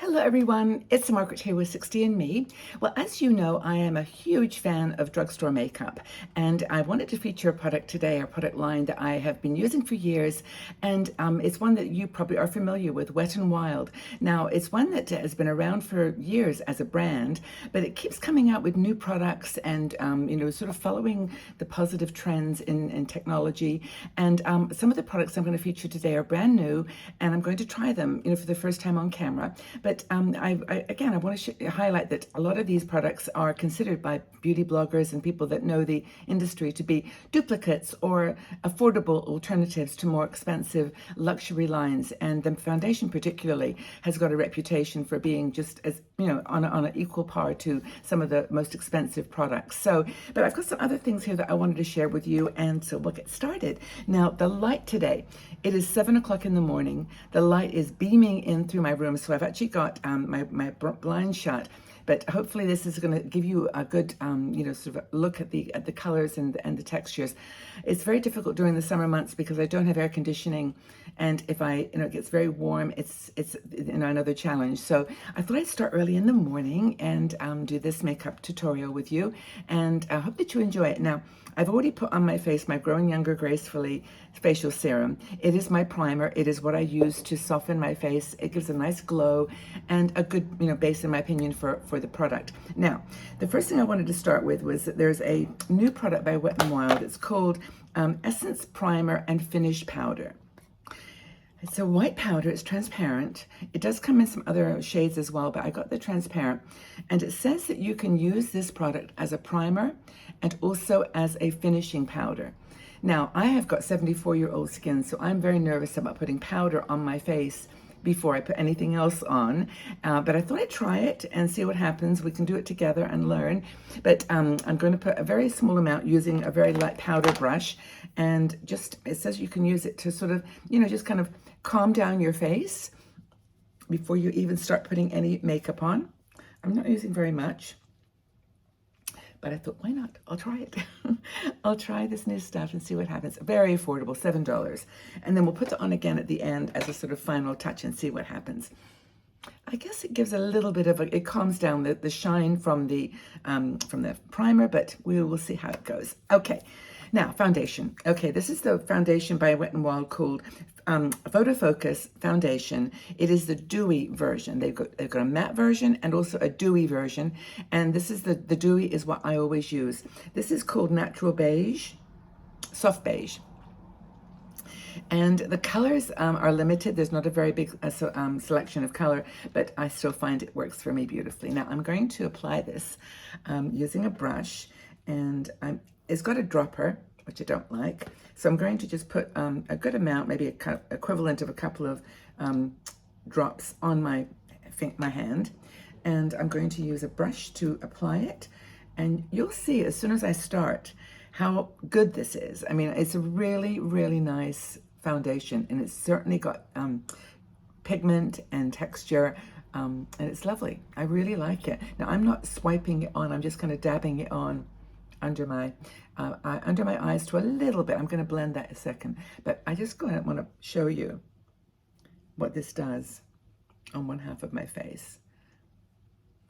Hello everyone, it's Margaret here with 60andMe. Well, as you know, I am a huge fan of drugstore makeup, and I wanted to feature a product today, a product line that I have been using for years, and it's one that you probably are familiar with, Wet n Wild. Now, it's one that has been around for years as a brand, but it keeps coming out with new products and, sort of following the positive trends in technology. And some of the products I'm going to feature today are brand new, and I'm going to try them, for the first time on camera. But I want to highlight that a lot of these products are considered by beauty bloggers and people that know the industry to be duplicates or affordable alternatives to more expensive luxury lines. And the foundation particularly has got a reputation for being just as, on an equal par to some of the most expensive products. But I've got some other things here that I wanted to share with you, and so we'll get started. Now, the light today, it is 7 o'clock in the morning. The light is beaming in through my room, so I've actually got my blind shut. But hopefully this is going to give you a good, sort of look at the colors and the textures. It's very difficult during the summer months because I don't have air conditioning, and if it gets very warm, it's another challenge. So I thought I'd start early in the morning and do this makeup tutorial with you, and I hope that you enjoy it. Now, I've already put on my face my Growing Younger Gracefully facial serum. It is my primer. It is what I use to soften my face. It gives a nice glow and a good, base, in my opinion, for the product. Now, the first thing I wanted to start with was that there's a new product by Wet n Wild. It's called Essence Primer and Finish Powder. It's a white powder, it's transparent. It does come in some other shades as well, but I got the transparent. And it says that you can use this product as a primer and also as a finishing powder. Now, I have got 74-year-old skin, so I'm very nervous about putting powder on my face before I put anything else on. But I thought I'd try it and see what happens. We can do it together and learn. But I'm going to put a very small amount using a very light powder brush. And it says you can use it to sort of, just kind of calm down your face before you even start putting any makeup on. I'm not using very much, but I thought, why not? I'll try it. I'll try this new stuff and see what happens. Very affordable, $7. And then we'll put it on again at the end as a sort of final touch and see what happens. I guess it gives a little bit of it calms down the shine from the primer, but we will see how it goes. Okay, now foundation. Okay, this is the foundation by Wet n Wild called Photo Focus Foundation. It is the Dewy version. They've got a matte version and also a dewy version. And this is the dewy is what I always use. This is called Natural Beige, Soft Beige. And the colors are limited. There's not a very big selection of color, but I still find it works for me beautifully. Now I'm going to apply this using a brush, and it's got a dropper, which I don't like. So I'm going to just put a good amount, maybe equivalent of a couple of drops on my hand. And I'm going to use a brush to apply it. And you'll see as soon as I start how good this is. I mean, it's a really, really nice foundation, and it's certainly got pigment and texture, and it's lovely. I really like it. Now, I'm not swiping it on. I'm just kind of dabbing it on under my eyes to a little bit. I'm going to blend that in a second, but I just want to show you what this does on one half of my face.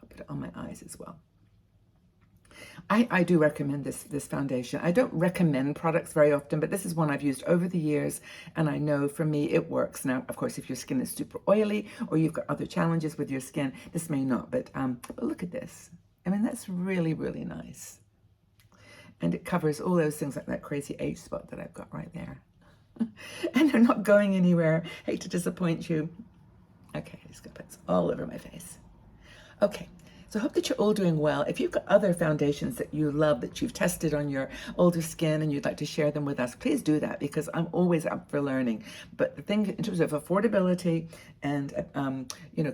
I'll put it on my eyes as well. I do recommend this foundation. I don't recommend products very often, but this is one I've used over the years, and I know for me it works. Now, of course, if your skin is super oily or you've got other challenges with your skin, this may not, but look at this. I mean, that's really, really nice. And it covers all those things like that crazy age spot that I've got right there. And they're not going anywhere. Hate to disappoint you. Okay, I'm just gonna put this all over my face. Okay, so I hope that you're all doing well. If you've got other foundations that you love, that you've tested on your older skin and you'd like to share them with us, please do that, because I'm always up for learning. But the thing in terms of affordability and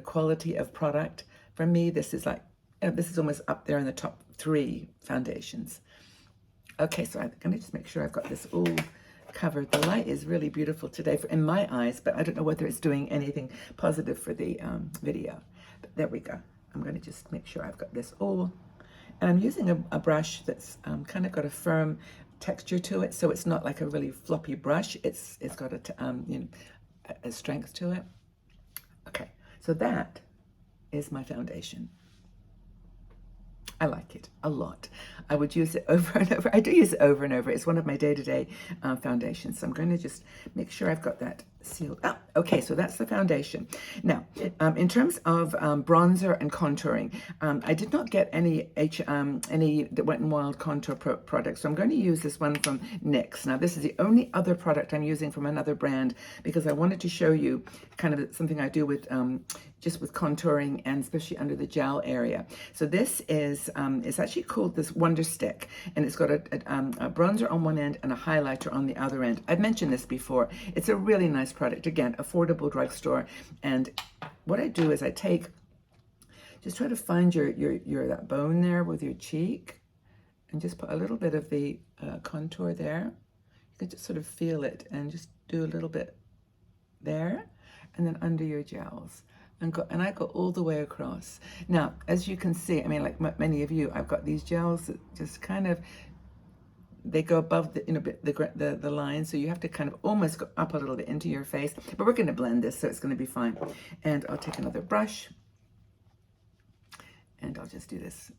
quality of product, for me, this is this is almost up there in the top 3 foundations. Okay, so I'm gonna just make sure I've got this all covered. The light is really beautiful today in my eyes, but I don't know whether it's doing anything positive for the video. But there we go. I'm gonna just make sure I've got this all. And I'm using a brush that's kind of got a firm texture to it, so it's not like a really floppy brush. It's got a strength to it. Okay, so that is my foundation. I like it a lot. I would use it over and over. I do use it over and over. It's one of my day-to-day foundations. So I'm going to just make sure I've got that sealed up. Okay, so that's the foundation. Now, in terms of bronzer and contouring, I did not get any Wet n Wild contour products, so I'm going to use this one from NYX. Now, this is the only other product I'm using from another brand because I wanted to show you kind of something I do with just with contouring and especially under the jowl area. So this is, it's actually called this Wonder Stick, and it's got a bronzer on one end and a highlighter on the other end. I've mentioned this before. It's a really nice product. Again, affordable drugstore. And what I do is I take, just try to find your that bone there with your cheek and just put a little bit of the contour there. You can just sort of feel it and just do a little bit there and then under your jowls. And I go all the way across. Now, as you can see, I mean, like many of you, I've got these gels that just kind of, they go above the line, so you have to kind of almost go up a little bit into your face. But we're going to blend this, so it's going to be fine. And I'll take another brush, and I'll just do this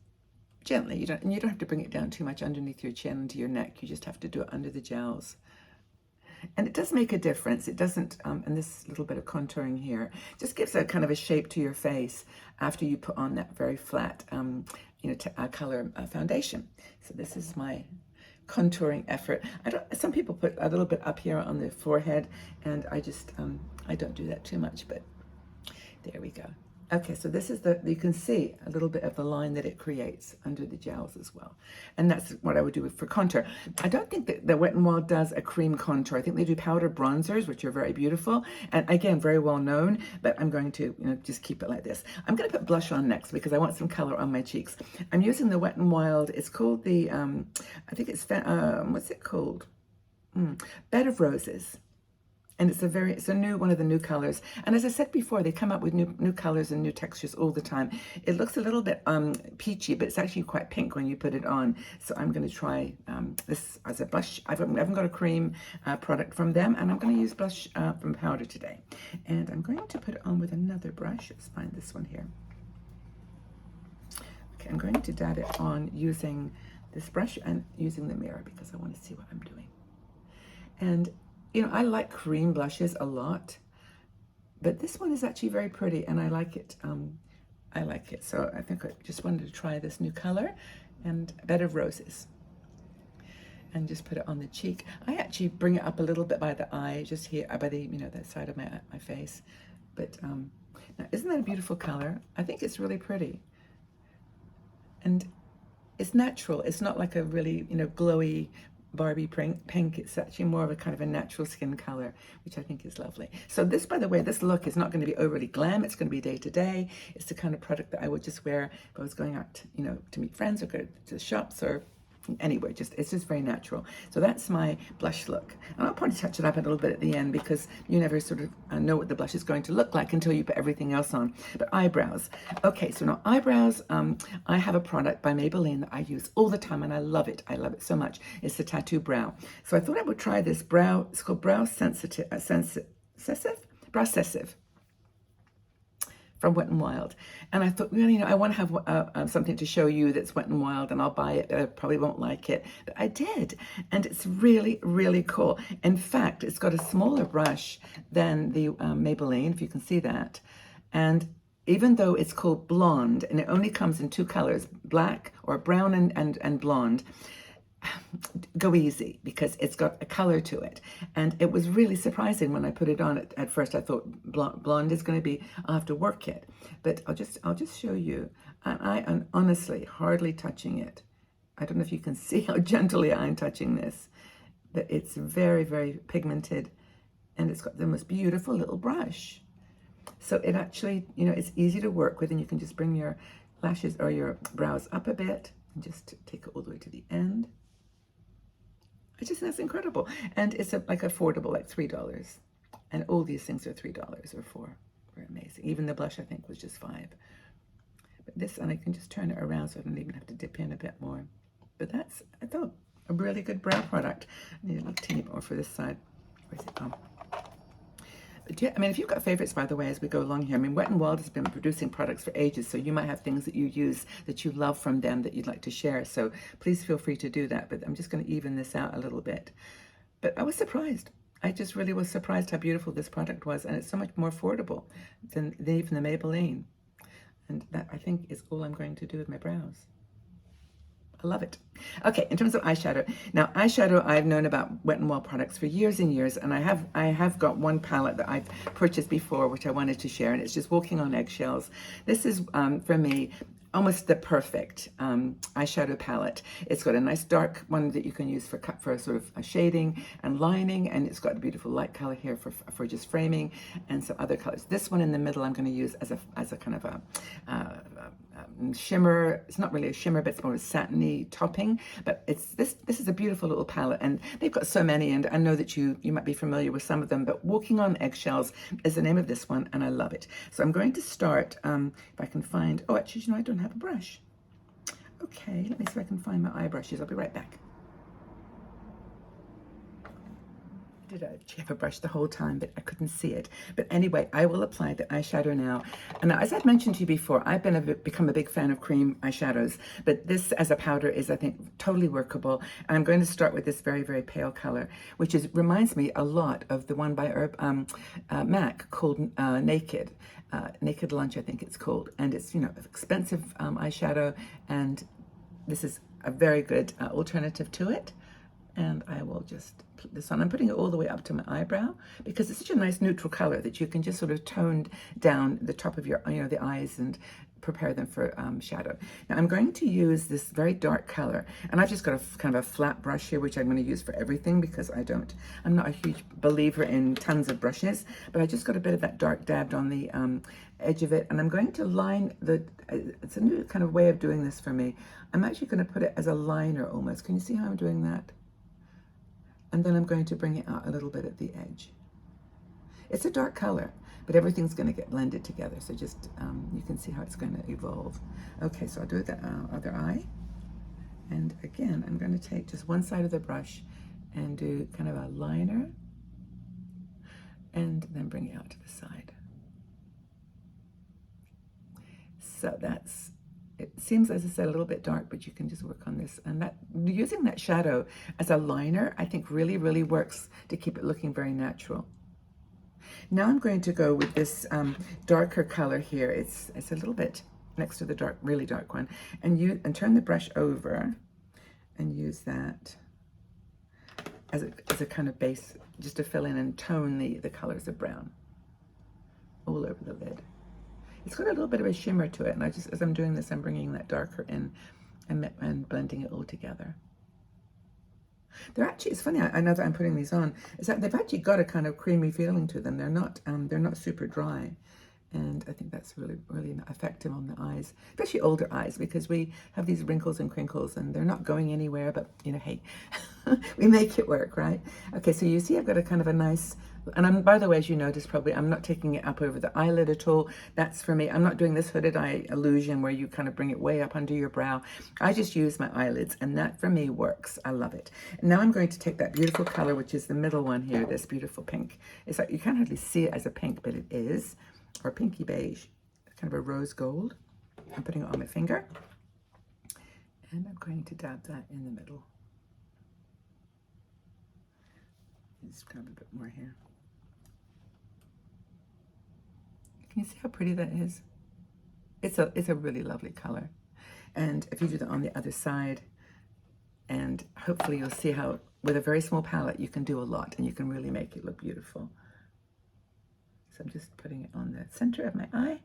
gently. You don't have to bring it down too much underneath your chin into your neck. You just have to do it under the jowls. And it does make a difference. It doesn't, and this little bit of contouring here just gives a kind of a shape to your face after you put on that very flat, color foundation. So this is my contouring effort. Some people put a little bit up here on the forehead, and I just, I don't do that too much, but there we go. Okay, so this is you can see a little bit of the line that it creates under the jowls as well. And that's what I would do for contour. I don't think that Wet n Wild does a cream contour. I think they do powdered bronzers, which are very beautiful. And again, very well known, but I'm going to just keep it like this. I'm going to put blush on next because I want some color on my cheeks. I'm using the Wet n Wild, it's called the, I think it's, what's it called? Bed of Roses. And it's a new one of the new colors. And as I said before, they come up with new colors and new textures all the time. It looks a little bit peachy, but it's actually quite pink when you put it on. So I'm going to try this as a blush. I haven't got a cream product from them, and I'm going to use blush from powder today. And I'm going to put it on with another brush. Let's find this one here. Okay, I'm going to dab it on using this brush and using the mirror because I want to see what I'm doing. And I like cream blushes a lot, but this one is actually very pretty, and I like it. I like it, so I think I just wanted to try this new color, and Bed of Roses, and just put it on the cheek. I actually bring it up a little bit by the eye, just here, by the that side of my face. But now, isn't that a beautiful color? I think it's really pretty, and it's natural. It's not like a really glowy Barbie pink. It's actually more of a kind of a natural skin color, which I think is lovely. So this, by the way, this look is not going to be overly glam. It's going to be day to day. It's the kind of product that I would just wear if I was going out, to meet friends or go to the shops or anywhere. It's just very natural. So that's my blush look. And I'll probably touch it up a little bit at the end because you never sort of know what the blush is going to look like until you put everything else on. But eyebrows. Okay, so now eyebrows, I have a product by Maybelline that I use all the time and I love it. I love it so much. It's the Tattoo Brow. So I thought I would try this brow. It's called Brow Sensitive, Browsessive, from Wet n Wild. And I thought, well, I want to have something to show you that's Wet n Wild, and I'll buy it, but I probably won't like it. But I did, and it's really, really cool. In fact, it's got a smaller brush than the Maybelline, if you can see that. And even though it's called Blonde, and it only comes in two colors, black or brown and blonde, go easy because it's got a color to it. And it was really surprising when I put it on. At first I thought blonde is going to be, I'll have to work it, but I'll just show you. And I am honestly hardly touching it. I don't know if you can see how gently I'm touching this, but it's very, very pigmented, and it's got the most beautiful little brush. So it actually, it's easy to work with, and you can just bring your lashes or your brows up a bit and just take it all the way to the end. I just think that's incredible. And it's like affordable, like $3. And all these things are $3 or $4. They're amazing. Even the blush, I think, was just $5. But this, and I can just turn it around so I don't even have to dip in a bit more. But that's, I thought, a really good brow product. I need a little teeny more for this side. Where's it gone? I mean, if you've got favorites, by the way, as we go along here, I mean, Wet n Wild has been producing products for ages, so you might have things that you use that you love from them that you'd like to share. So please feel free to do that. But I'm just going to even this out a little bit. But I was surprised. I just really was surprised how beautiful this product was, and it's so much more affordable than even the Maybelline. And that, I think, is all I'm going to do with my brows. I love it. Okay, in terms of eyeshadow. Now, eyeshadow, I've known about Wet n Wild products for years and years, and I have got one palette that I've purchased before, which I wanted to share, and it's just Walking on Eggshells. This is, for me, almost the perfect eyeshadow palette. It's got a nice dark one that you can use for sort of a shading and lining, and it's got a beautiful light color here for just framing, and some other colors. This one in the middle I'm going to use as a kind of a shimmer. It's not really a shimmer, but it's more a satiny topping. But it's this is a beautiful little palette, and they've got so many, and I know that you might be familiar with some of them, but Walking on Eggshells is the name of this one, and I love it. So I'm going to start, if I can find, oh, actually, you know, I don't have a brush. Okay, let me see if I can find my eye brushes. I'll be right back. Did I actually have a brush the whole time, but I couldn't see it. But anyway, I will apply the eyeshadow now. And as I've mentioned to you before, I've become a big fan of cream eyeshadows, but this as a powder is, I think, totally workable. I'm going to start with this very, very pale color, which reminds me a lot of the one by MAC called Naked. Naked Lunch, I think it's called. And it's, you know, expensive eyeshadow, and this is a very good alternative to it. And I will just put this on. I'm putting it all the way up to my eyebrow because it's such a nice neutral color that you can just sort of tone down the top of your, you know, the eyes and prepare them for shadow. Now I'm going to use this very dark color, and I've just got a kind of a flat brush here, which I'm going to use for everything because I'm not a huge believer in tons of brushes, but I just got a bit of that dark dabbed on the edge of it, and I'm going to line it's a new kind of way of doing this for me. I'm actually going to put it as a liner almost. Can you see how I'm doing that? And then I'm going to bring it out a little bit at the edge. It's a dark color, but everything's going to get blended together. So just, you can see how it's going to evolve. Okay, so I'll do the other eye. And again, I'm going to take just one side of the brush and do kind of a liner, and then bring it out to the side. So it seems, as I said, a little bit dark, but you can just work on this. And using that shadow as a liner, I think really, really works to keep it looking very natural. Now I'm going to go with this darker color here. It's a little bit next to the really dark one. And turn the brush over and use that as a kind of base, just to fill in and tone the colors of brown all over the lid. It's got a little bit of a shimmer to it, and as I'm doing this, I'm bringing that darker in and blending it all together. It's funny, I know that I'm putting these on, is that they've actually got a kind of creamy feeling to them. They're not super dry. And I think that's really, really effective on the eyes, especially older eyes, because we have these wrinkles and crinkles and they're not going anywhere, but, you know, hey, we make it work, right? Okay, so you see I've got a kind of a nice, and by the way, as you noticed probably, I'm not taking it up over the eyelid at all. That's for me. I'm not doing this hooded eye illusion where you kind of bring it way up under your brow. I just use my eyelids, and that for me works. I love it. Now I'm going to take that beautiful color, which is the middle one here, this beautiful pink. It's like, you can't hardly see it as a pink, but it is. Or pinky beige, kind of a rose gold. I'm putting it on my finger, and I'm going to dab that in the middle. Just grab a bit more here. Can you see how pretty that is? It's a really lovely color. And if you do that on the other side, and hopefully you'll see how with a very small palette you can do a lot, and you can really make it look beautiful. So I'm just putting it on the center of my eye,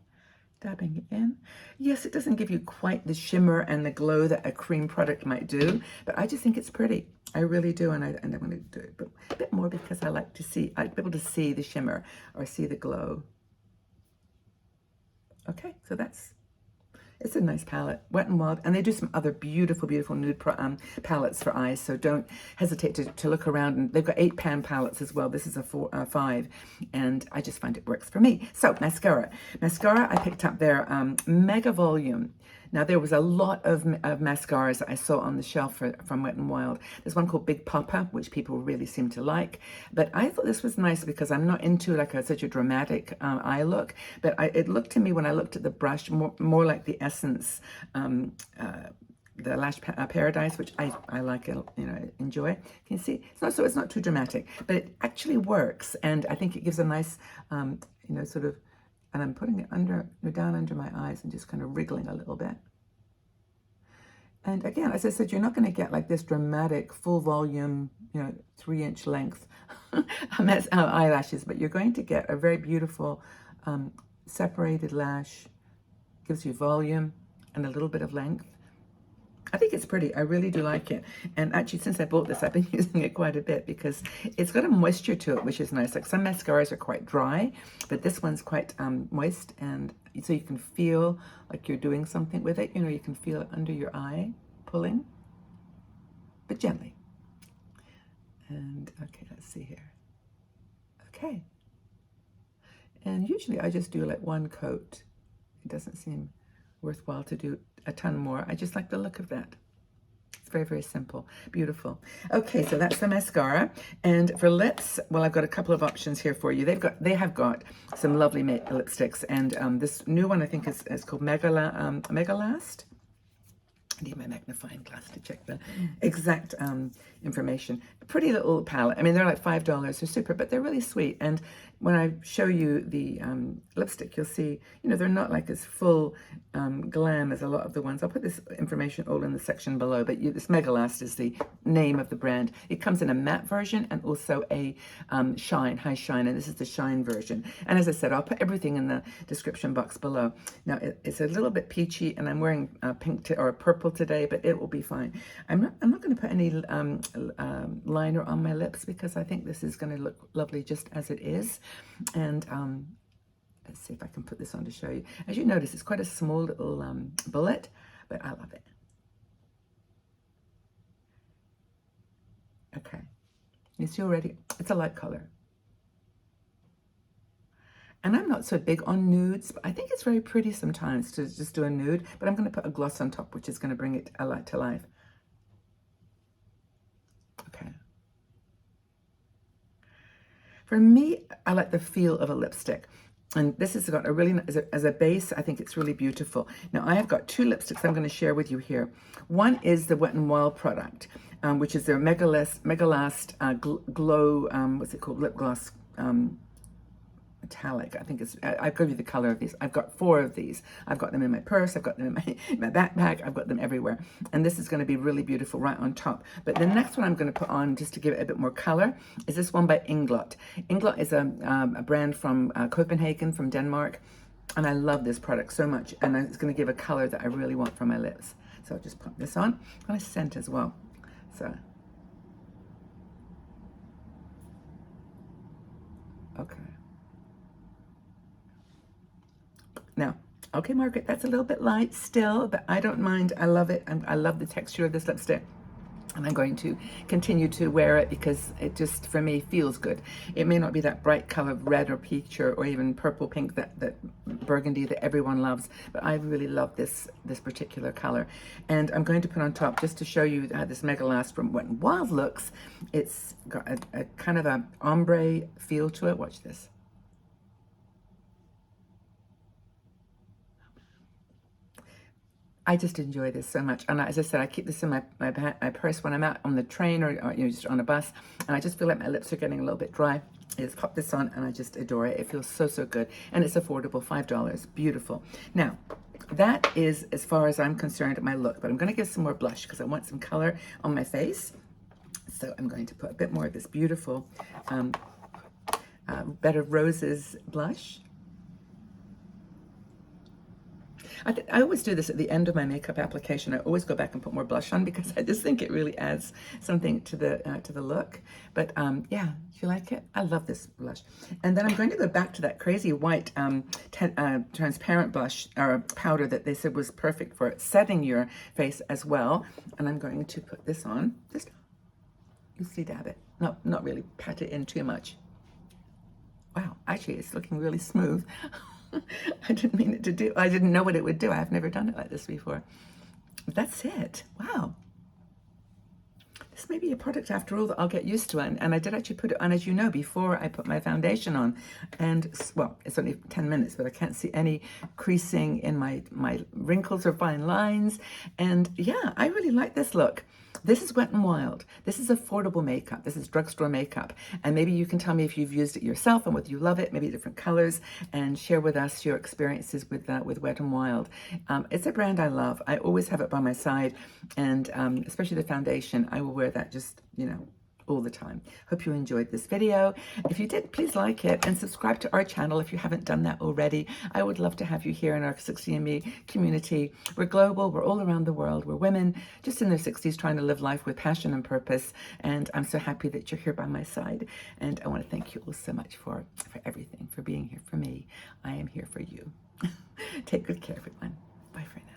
dabbing it in. Yes, it doesn't give you quite the shimmer and the glow that a cream product might do, but I just think it's pretty. I really do, and I'm going to do it a bit more because I like to be able to see the shimmer or see the glow. Okay, so it's a nice palette, Wet n Wild, and they do some other beautiful, beautiful nude palettes for eyes, so don't hesitate to look around. And they've got 8-pan palettes as well. This is a 5, and I just find it works for me. So mascara I picked up their Mega Volume Now, there was a lot of mascaras that I saw on the shelf from Wet n Wild. There's one called Big Papa, which people really seem to like. But I thought this was nice because I'm not into like such a dramatic eye look. But it looked to me, when I looked at the brush, more like the Essence the Lash Paradise, which I like, enjoy. Can you see? It's not too dramatic, but it actually works, and I think it gives a nice, sort of. And I'm putting it down under my eyes and just kind of wriggling a little bit. And again, as I said, you're not going to get like this dramatic, full volume, 3-inch length eyelashes, but you're going to get a very beautiful separated lash. Gives you volume and a little bit of length. I think it's pretty. I really do like it. And actually, since I bought this, I've been using it quite a bit because it's got a moisture to it, which is nice. Like some mascaras are quite dry, but this one's quite moist. And so you can feel like you're doing something with it. You can feel it under your eye, pulling, but gently. And okay, let's see here. Okay. And usually I just do like one coat. It doesn't seem worthwhile to do a ton more. I just like the look of that. It's very, very simple. Beautiful. Okay, so that's the mascara. And for lips, well, I've got a couple of options here for you. They have got some lovely lipsticks. And this new one, I think, is called Megalast. I need my magnifying glass to check the exact information. A pretty little palette. I mean, they're like $5. They're super, but they're really sweet. And when I show you the lipstick, you'll see, they're not like as full glam as a lot of the ones. I'll put this information all in the section below, but this Megalast is the name of the brand. It comes in a matte version and also a high shine, and this is the shine version. And as I said, I'll put everything in the description box below. Now, it's a little bit peachy, and I'm wearing pink or purple today, but it will be fine. I'm not going to put any liner on my lips because I think this is going to look lovely just as it is. And let's see if I can put this on to show you. As you notice, it's quite a small little bullet, but I love it. Okay, you see already, it's a light color. And I'm not so big on nudes, but I think it's very pretty sometimes to just do a nude, but I'm going to put a gloss on top, which is going to bring it a light to life. Okay. For me, I like the feel of a lipstick. And this has got a really, as a base, I think it's really beautiful. Now, I have got two lipsticks I'm going to share with you here. One is the Wet n Wild product, which is their Megalast Glow, what's it called, lip gloss metallic. I think I'll give you the color of these. I've got 4 of these. I've got them in my purse. I've got them in my backpack. I've got them everywhere. And this is going to be really beautiful right on top. But the next one I'm going to put on, just to give it a bit more color, is this one by Inglot. Inglot is a brand from Copenhagen, from Denmark. And I love this product so much. And it's going to give a color that I really want for my lips. So I'll just put this on. And a scent as well. So, okay. Now, okay, Margaret, that's a little bit light still, but I don't mind. I love it. I love the texture of this lipstick. And I'm going to continue to wear it because it just, for me, feels good. It may not be that bright color of red or peach or even purple pink, that burgundy that everyone loves, but I really love this particular color. And I'm going to put on top, just to show you how this Megalast from Wet n Wild looks. It's got a kind of a ombre feel to it. Watch this. I just enjoy this so much. And as I said, I keep this in my purse when I'm out on the train or just on a bus. And I just feel like my lips are getting a little bit dry. I just pop this on and I just adore it. It feels so, so good. And it's affordable, $5. Beautiful. Now, that is, as far as I'm concerned, my look. But I'm going to give some more blush because I want some color on my face. So I'm going to put a bit more of this beautiful Bed of Roses blush. I always do this at the end of my makeup application. I always go back and put more blush on because I just think it really adds something to the look. But yeah, do you like it? I love this blush. And then I'm going to go back to that crazy white transparent blush or powder that they said was perfect for setting your face as well. And I'm going to put this on. Just loosely dab it. Not really pat it in too much. Wow, actually it's looking really smooth. I didn't mean it to do, I didn't know what it would do. I've never done it like this before. But that's it. Wow. This may be a product after all that I'll get used to, and I did actually put it on, as you know, before I put my foundation on, and well, it's only 10 minutes, but I can't see any creasing in my wrinkles or fine lines, and yeah, I really like this look. This is Wet n Wild. This is affordable makeup. This is drugstore makeup. And maybe you can tell me if you've used it yourself and whether you love it, maybe different colors, and share with us your experiences with Wet n Wild. It's a brand I love. I always have it by my side, and especially the foundation. I will wear that just, you know, all the time. Hope you enjoyed this video. If you did, please like it and subscribe to our channel if you haven't done that already. I would love to have you here in our 60andMe community. We're global, we're all around the world, we're women just in their 60s trying to live life with passion and purpose, and I'm so happy that you're here by my side, and I want to thank you all so much for everything, for being here for me. I am here for you. Take good care, everyone. Bye for now.